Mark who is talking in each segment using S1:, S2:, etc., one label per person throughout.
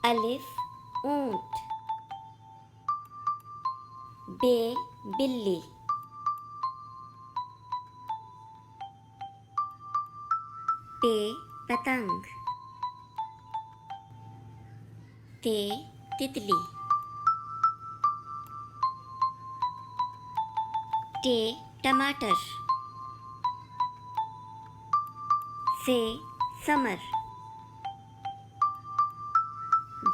S1: الف اونٹ، بے بلی، پے پتنگ، تے تتلی، ٹے ٹماٹر، سے سمر،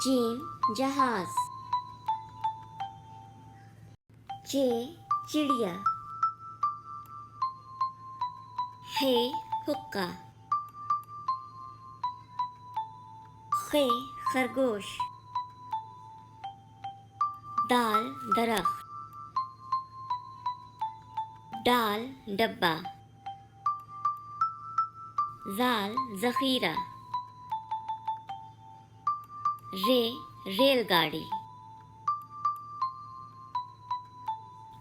S1: جیم جہاز، چے چڑیا، ہے حقہ، خے خرگوش، دال درخت، ڈال ڈبہ، زال ذخیرہ، رے ریل گاڑی،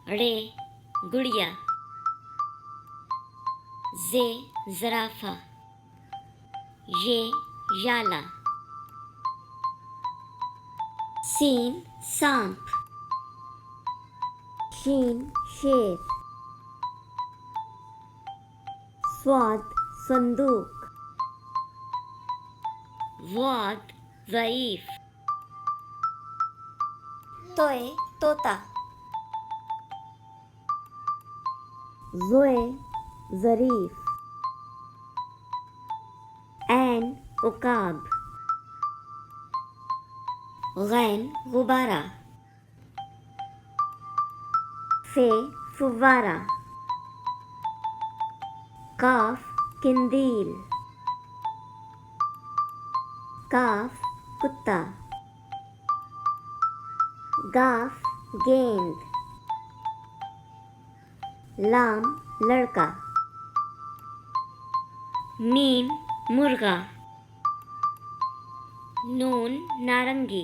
S1: ڑے گڑیا، زے زرافہ، یہ یالا، سین سانپ، شین شیر، صاد صندوق، واد ضعیف، توئے طوطا، زوئے ظریف، عین عقاب، غین غبارہ، فے فوارہ، قاف قندیل، کاف کتا، گاف گیند، لام لڑکا، میم مرغا، نون نارنگی،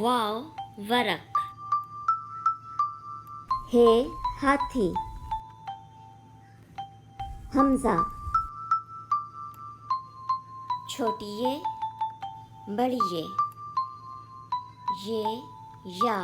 S1: واو ورق، ہے ہاتھی، حمزہ، چھوٹی یہ بڑی یہ یا